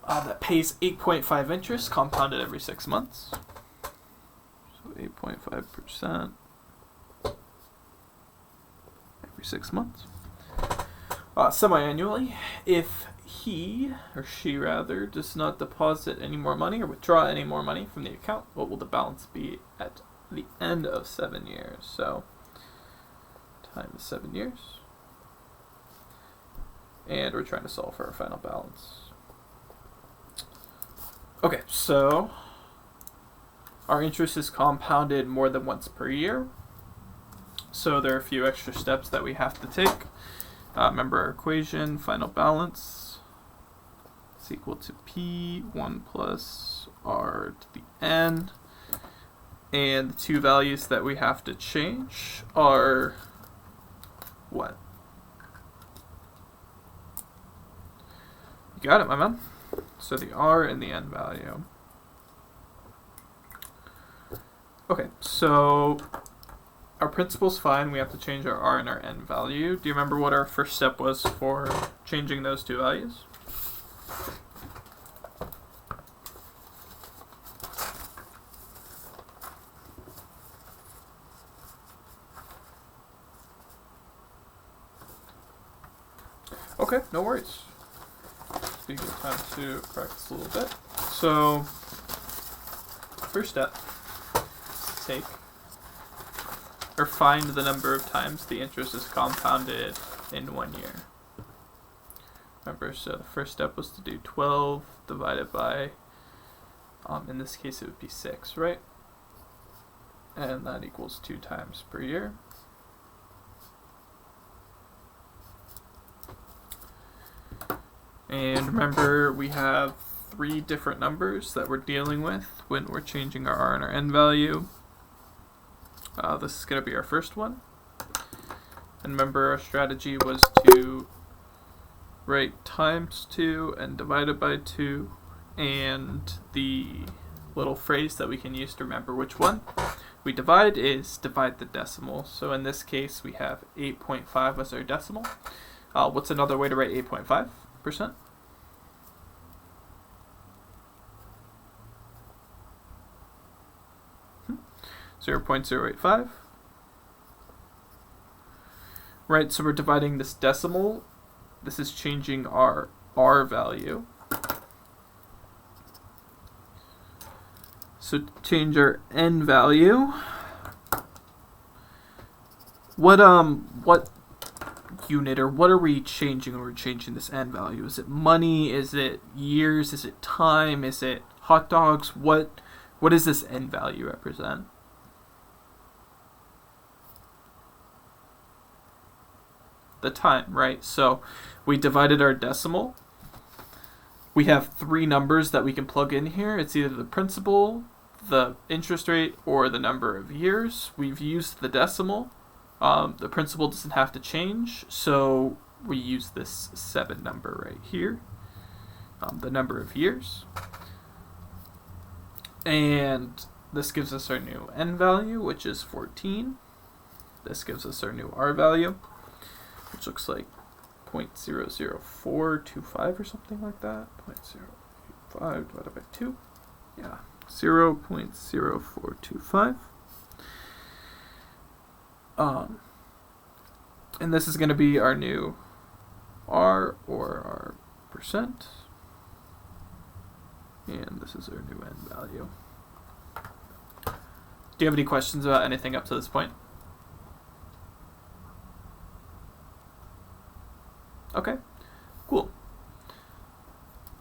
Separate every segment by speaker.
Speaker 1: that pays 8.5 interest compounded every 6 months. So 8.5% every 6 months. Semi-annually, if he, or she rather, does not deposit any more money or withdraw any more money from the account, what will the balance be at the end of 7 years? So, time is 7 years. And we're trying to solve for our final balance. Okay, so our interest is compounded more than once per year. So there are a few extra steps that we have to take. Remember our equation, final balance is equal to P1 plus R to the N. And the two values that we have to change are what? You got it, my man. So the R and the N value. Okay, so our principal's fine. We have to change our R and our N value. Do you remember what our first step was for changing those two values? Okay, no worries. Just give you time to practice a little bit. So, first step, take or find the number of times the interest is compounded in 1 year. Remember, so the first step was to do 12 divided by, in this case it would be 6, right? And that equals 2 times per year. And remember, we have 3 different numbers that we're dealing with when we're changing our R and our N value. This is going to be our first one. And remember, our strategy was to write times 2 and divided by 2, and the little phrase that we can use to remember which one we divide is divide the decimal. So in this case, we have 8.5 as our decimal. What's another way to write 8.5%? Hmm. 0.085. Right, so we're dividing this decimal. This is changing our R value. So to change our N value, what unit or what are we changing when we're changing this N value? Is it money? Is it years? Is it time? Is it hot dogs? What does this N value represent? The time, right? So we divided our decimal. We have 3 numbers that we can plug in here. It's either the principal, the interest rate, or the number of years. We've used the decimal. The principal doesn't have to change, so we use this 7 number right here, the number of years. And this gives us our new N value, which is 14. This gives us our new R value, which looks like 0.00425 or something like that. 0.085 divided by 2. Yeah, 0.0425. And this is going to be our new R, or our percent. And this is our new N value. Do you have any questions about anything up to this point? Okay, cool.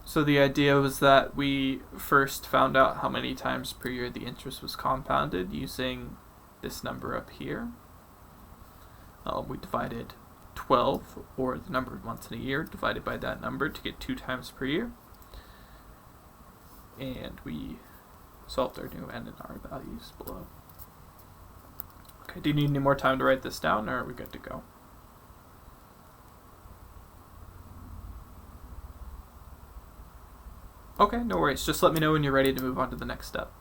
Speaker 1: So the idea was that we first found out how many times per year the interest was compounded using this number up here. We divided 12, or the number of months in a year, divided by that number to get 2 times per year. And we solved our new N and R values below. Okay, do you need any more time to write this down, or are we good to go? Okay, no worries. Just let me know when you're ready to move on to the next step.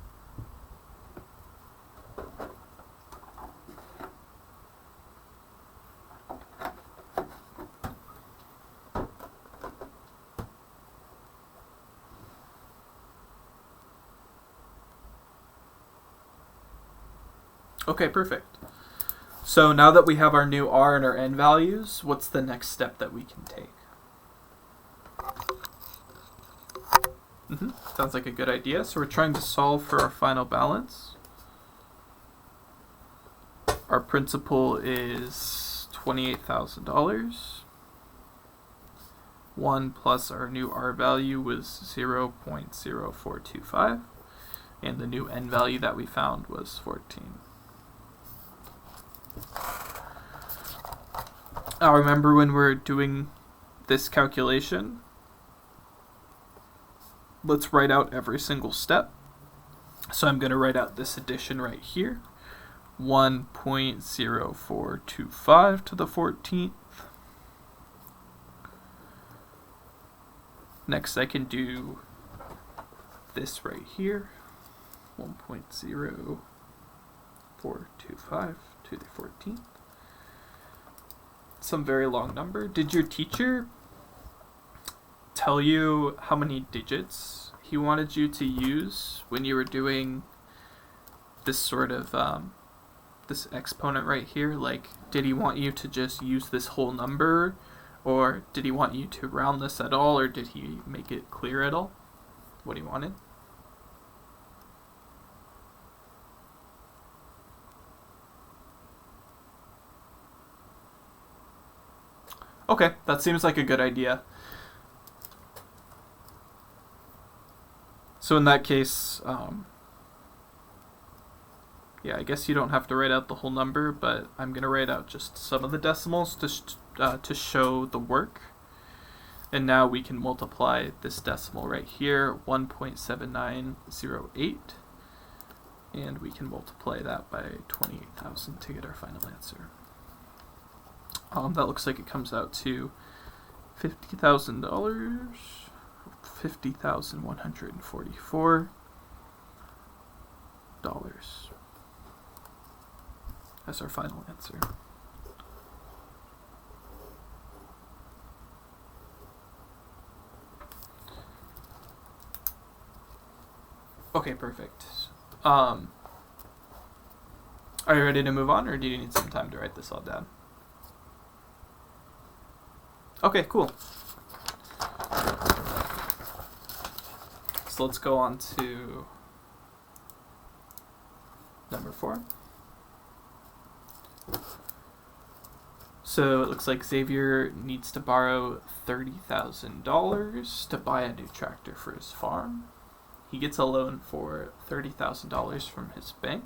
Speaker 1: Okay, perfect. So now that we have our new r and our n values, what's the next step that we can take? Sounds like a good idea. So we're trying to solve for our final balance. Our principal is $28,000. 1 plus our new r value was 0.0425. And the new n value that we found was 14. Now remember, when we're doing this calculation, let's write out every single step. So I'm going to write out this addition right here. 1.0425 to the 14th. Next I can do this right here. 1.0425 to the 14th. Some very long number. Did your teacher tell you how many digits he wanted you to use when you were doing this sort of this exponent right here? Like, did he want you to just use this whole number, or did he want you to round this at all, or did he make it clear at all what he wanted? Okay, that seems like a good idea. So in that case, yeah, I guess you don't have to write out the whole number, but I'm going to write out just some of the decimals to show the work. And now we can multiply this decimal right here, 1.7908, and we can multiply that by 28,000 to get our final answer. That looks like it comes out to $50,000, $50,144 as our final answer. Okay, perfect. Are you ready to move on, or do you need some time to write this all down? Okay, cool. So let's go on to number 4. So it looks like Xavier needs to borrow $30,000 to buy a new tractor for his farm. He gets a loan for $30,000 from his bank.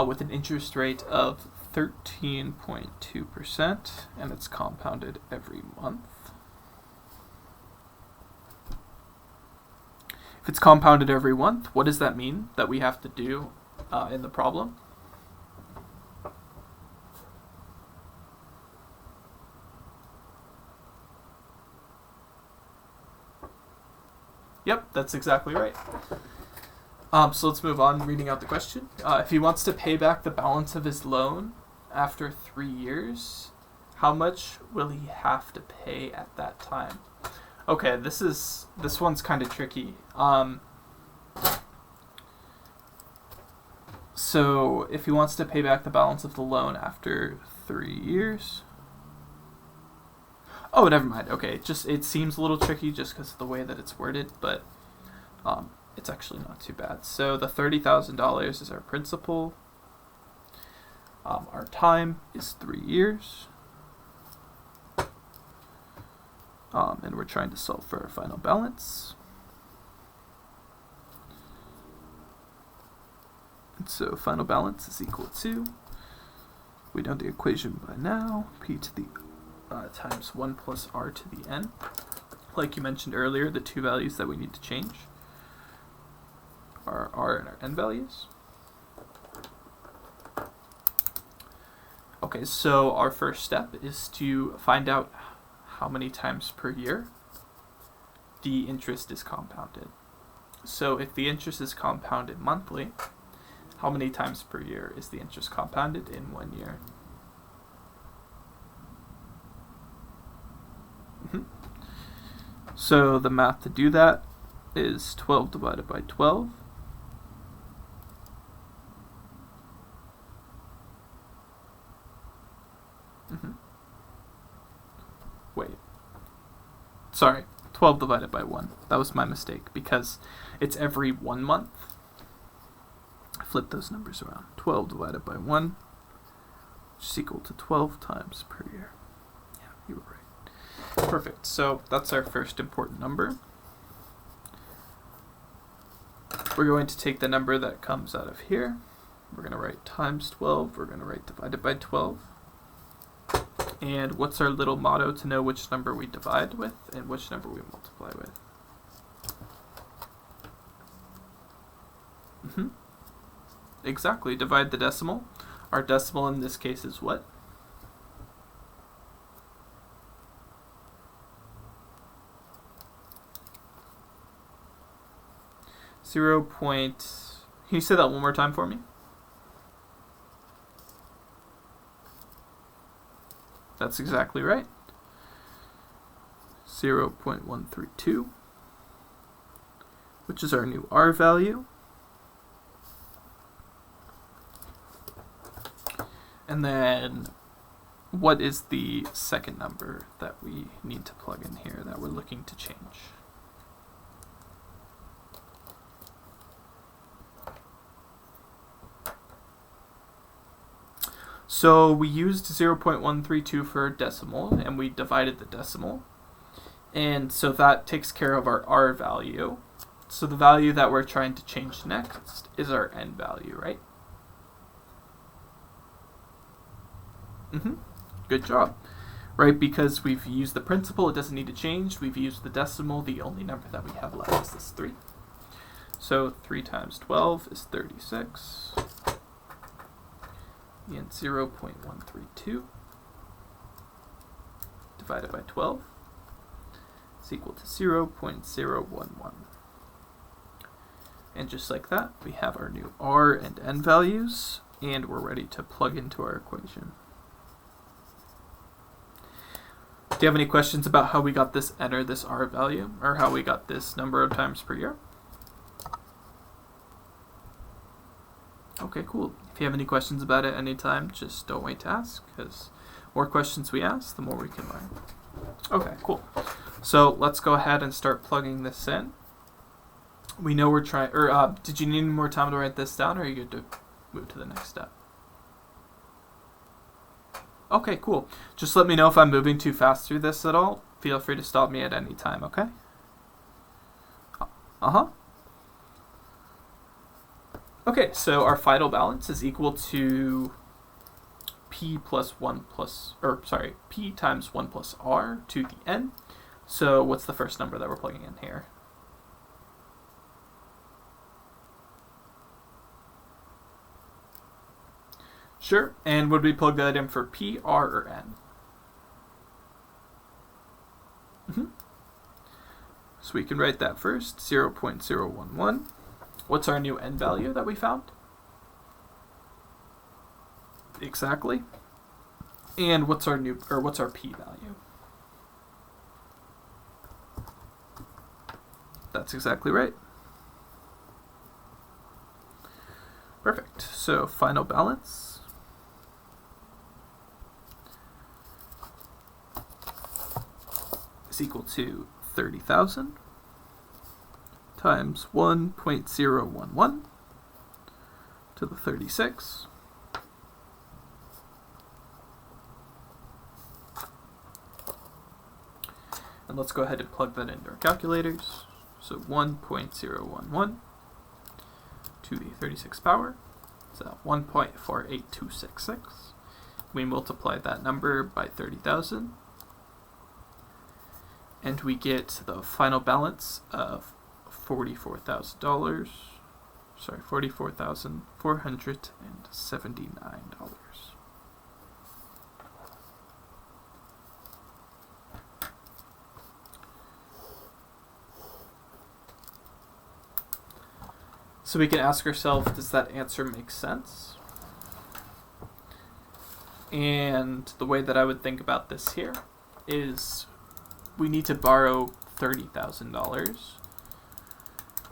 Speaker 1: With an interest rate of 13.2%, and it's compounded every month. If it's compounded every month, what does that mean that we have to do in the problem? Yep, that's exactly right. So let's move on reading out the question. If he wants to pay back the balance of his loan after 3 years, how much will he have to pay at that time? Okay, this one's kind of tricky. So if he wants to pay back the balance of the loan after 3 years... Oh, never mind. Okay, it seems a little tricky just because of the way that it's worded, but it's actually not too bad. So the $30,000 is our principal. Our time is 3 years. And we're trying to solve for our final balance. And so final balance is equal to, we know the equation by now, p to the times 1 plus r to the n. Like you mentioned earlier, the two values that we need to change are r and our n values. Okay, so our first step is to find out how many times per year the interest is compounded. So if the interest is compounded monthly, how many times per year is the interest compounded in 1 year? So the math to do that is 12 divided by 12. Wait. Sorry, 12 divided by 1. That was my mistake, because it's every 1 month. Flip those numbers around. 12 divided by 1, which is equal to 12 times per year. Yeah, you were right. Perfect. So that's our first important number. We're going to take the number that comes out of here. We're going to write times 12. We're going to write divided by 12. And what's our little motto to know which number we divide with and which number we multiply with? Exactly, divide the decimal. Our decimal in this case is what? Can you say that one more time for me? That's exactly right. 0.132, which is our new R value. And then what is the second number that we need to plug in here that we're looking to change? So we used 0.132 for decimal, and we divided the decimal. And so that takes care of our R value. So the value that we're trying to change next is our N value, right? Good job. Right, because we've used the principal, it doesn't need to change. We've used the decimal, the only number that we have left is this 3. So 3 times 12 is 36. And 0.132 divided by 12 is equal to 0.011. And just like that, we have our new R and N values, and we're ready to plug into our equation. Do you have any questions about how we got this N or this R value, or how we got this number of times per year? Okay, cool. If you have any questions about it anytime, just don't wait to ask, because the more questions we ask, the more we can learn. Okay, cool. So let's go ahead and start plugging this in. We know we're trying, or did you need any more time to write this down, or are you good to move to the next step? Okay, cool. Just let me know if I'm moving too fast through this at all. Feel free to stop me at any time, okay? Okay, so our final balance is equal to P times 1 plus R to the N. So what's the first number that we're plugging in here? Sure, and would we plug that in for P, R, or N? So we can write that first, 0.011. What's our new N value that we found? Exactly. And what's our P value? That's exactly right. Perfect. So final balance is equal to 30,000 times 1.011 to the 36. And let's go ahead and plug that into our calculators. So 1.011 to the 36 power, so 1.48266. We multiply that number by 30,000, and we get the final balance of $44,479. So we can ask ourselves, does that answer make sense? And the way that I would think about this here is we need to borrow $30,000.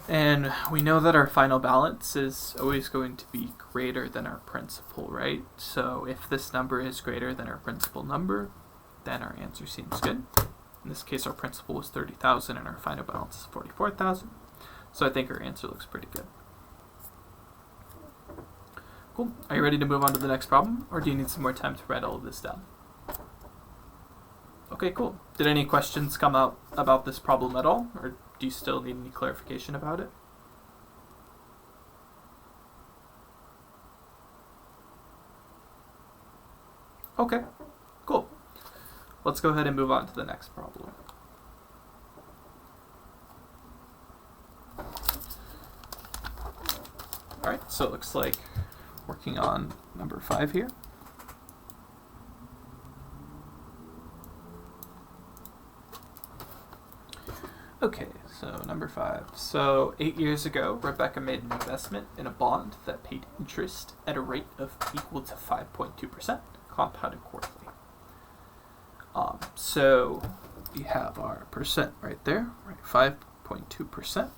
Speaker 1: And we know that our final balance is always going to be greater than our principal, right? So if this number is greater than our principal number, then our answer seems good. In this case, our principal was $30,000 and our final balance is $44,000. So I think our answer looks pretty good. Cool. Are you ready to move on to the next problem, or do you need some more time to write all of this down? Okay, cool. Did any questions come out about this problem at all, or do you still need any clarification about it? Okay, cool. Let's go ahead and move on to the next problem. Alright, so it looks like working on number 5 here. Okay, so number 5. So 8 years ago, Rebecca made an investment in a bond that paid interest at a rate of equal to 5.2%, compounded quarterly. So we have our percent right there, right? 5.2%,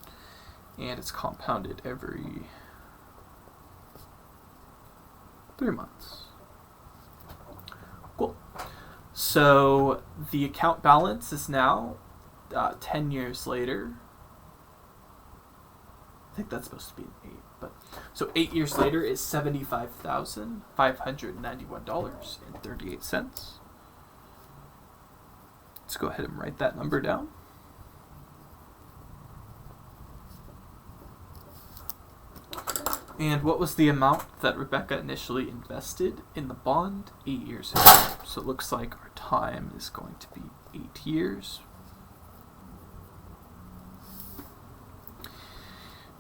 Speaker 1: and it's compounded every 3 months. Cool. So the account balance is now 10 years later. I think that's supposed to be an 8, but so 8 years later is $75,591.38. Let's go ahead and write that number down. And what was the amount that Rebecca initially invested in the bond 8 years ago? So it looks like our time is going to be 8 years.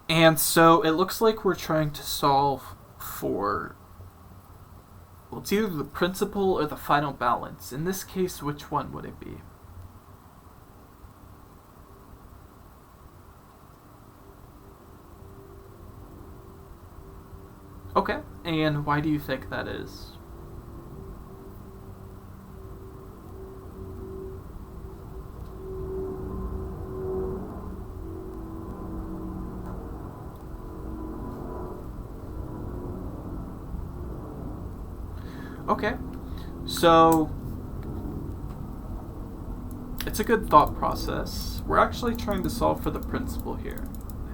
Speaker 1: And so it looks like we're trying to solve for, well, it's either the principal or the final balance. In this case, which one would it be? Okay, and why do you think that is? Okay, so it's a good thought process. We're actually trying to solve for the principal here.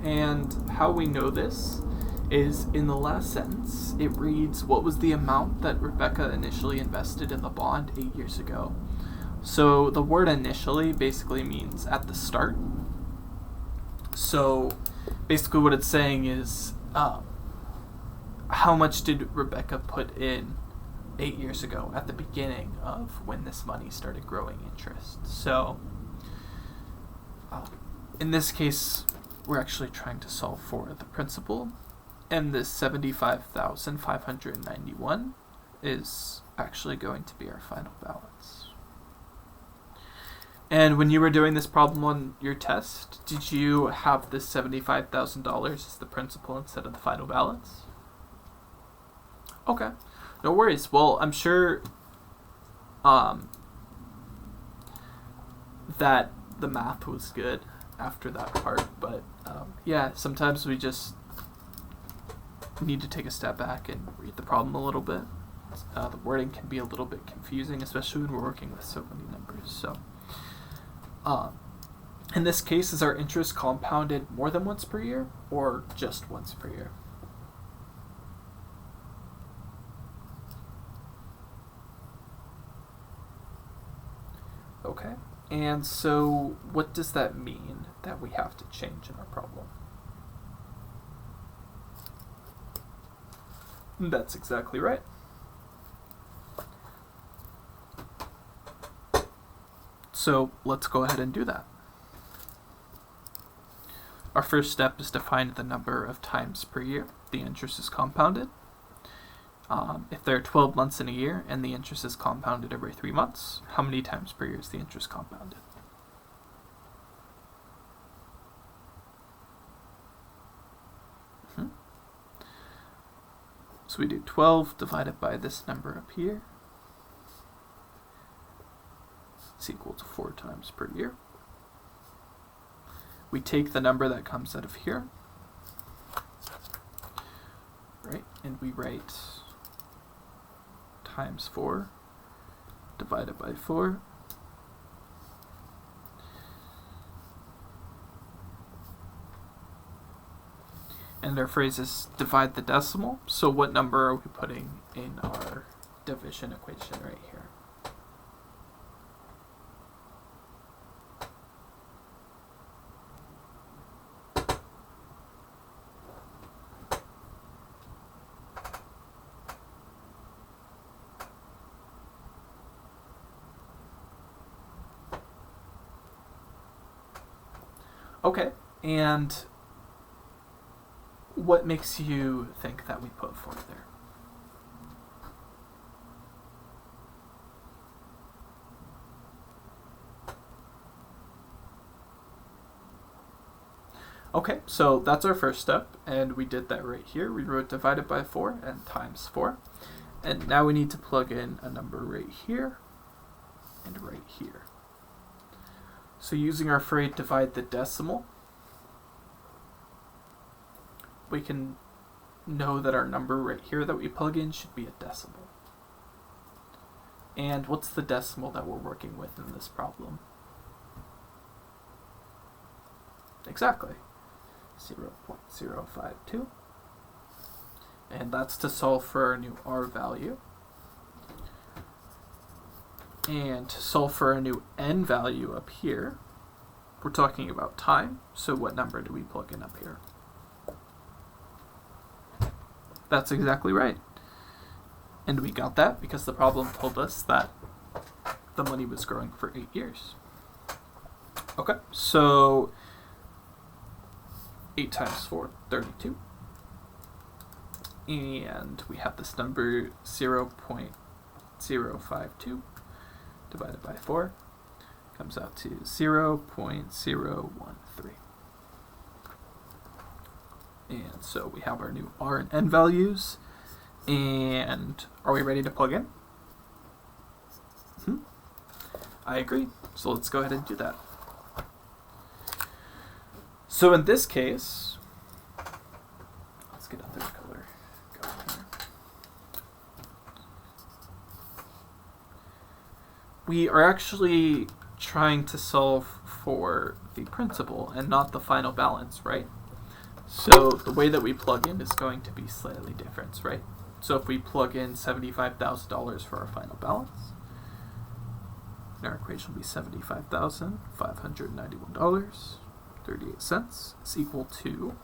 Speaker 1: And how we know this is in the last sentence, it reads, what was the amount that Rebecca initially invested in the bond 8 years ago? So the word initially basically means at the start. So basically what it's saying is, how much did Rebecca put in 8 years ago at the beginning of when this money started growing interest? So in this case, we're actually trying to solve for the principal. And this $75,591 is actually going to be our final balance. And when you were doing this problem on your test, did you have this $75,000 as the principal instead of the final balance? Okay, no worries. Well, I'm sure that the math was good after that part, but yeah, sometimes we just need to take a step back and read the problem a little bit. The wording can be a little bit confusing, especially when we're working with so many numbers. So in this case, is our interest compounded more than once per year or just once per year? Okay, and so what does that mean that we have to change in our problem? That's exactly right. So let's go ahead and do that. Our first step is to find the number of times per year the interest is compounded. If there are 12 months in a year and the interest is compounded every 3 months, how many times per year is the interest compounded? So we do 12 divided by this number up here. It's equal to 4 times per year. we take the number that comes out of here, right, and we write times 4 divided by 4. And our phrase is divide the decimal. So what number are we putting in our division equation right here? Okay, and what makes you think that we put 4 there? Okay, so that's our first step, and we did that right here. We wrote divided by 4 and times 4. And now we need to plug in a number right here and right here. So using our phrase divide the decimal, we can know that our number right here that we plug in should be a decimal. And what's the decimal that we're working with in this problem? Exactly, 0.052. And that's to solve for our new R value. And to solve for a new N value up here, we're talking about time. So what number do we plug in up here? That's exactly right. And we got that because the problem told us that the money was growing for 8 years. Okay, so 8 times 4, 32. And we have this number 0.052 divided by 4 comes out to 0.013. And so we have our new R and N values. And are we ready to plug in? I agree. So let's go ahead and do that. So in this case, let's get a third color going here. We are actually trying to solve for the principal and not the final balance, right? So the way that we plug in is going to be slightly different, right? So if we plug in $75,000 for our final balance, our equation will be $75,591.38 is equal to,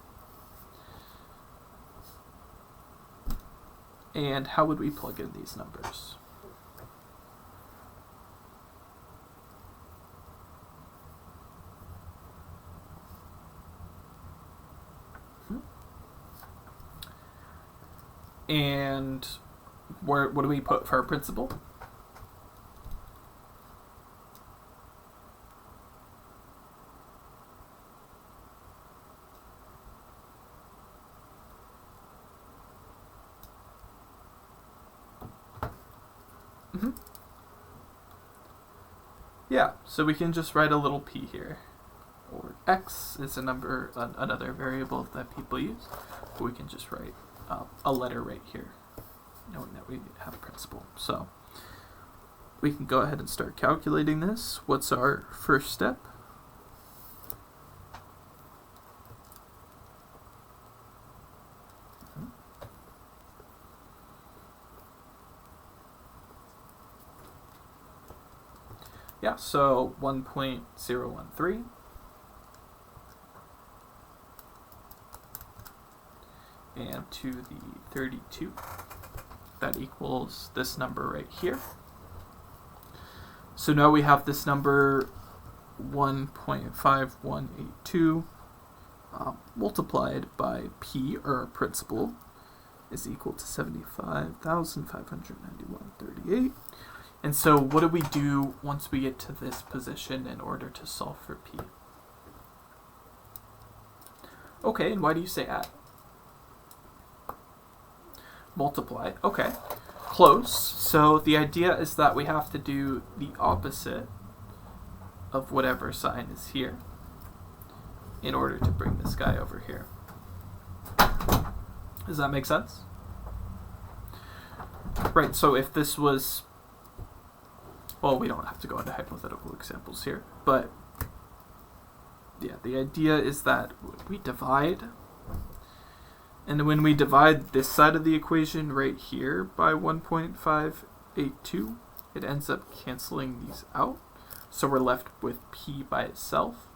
Speaker 1: and how would we plug in these numbers? And what do we put for our principal? Yeah, so we can just write a little p here. Or x is a number, another variable that people use. But we can just write a letter right here, knowing that we have a principal. So we can go ahead and start calculating this. What's our first step? Yeah, so 1.013. And to the 32, that equals this number right here. So now we have this number 1.5182 multiplied by P, or our principal, is equal to 75,591.38. And so what do we do once we get to this position in order to solve for P? Okay, and why do you say add? Multiply. Okay, close. So the idea is that we have to do the opposite of whatever sign is here. in order to bring this guy over here. Does that make sense? Right, so if this was... Well, we don't have to go into hypothetical examples here, but yeah, the idea is that we divide, and when we divide this side of the equation right here by 1.582, it ends up canceling these out, so we're left with p by itself.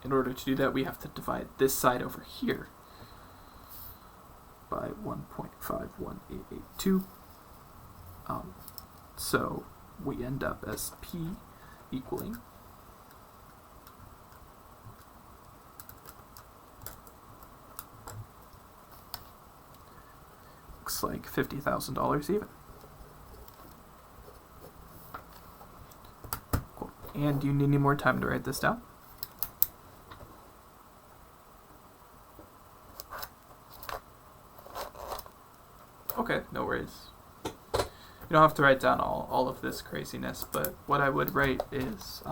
Speaker 1: In order to do that, we have to divide this side over here by 1.51882. So we end up as p equaling looks like $50,000 even. Cool. And do you need any more time to write this down? Okay, no worries. You don't have to write down all of this craziness, but what I would write is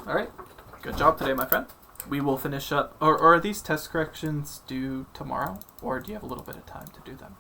Speaker 1: alright, good job today, my friend. We will finish up, or are these test corrections due tomorrow, or do you have a little bit of time to do them?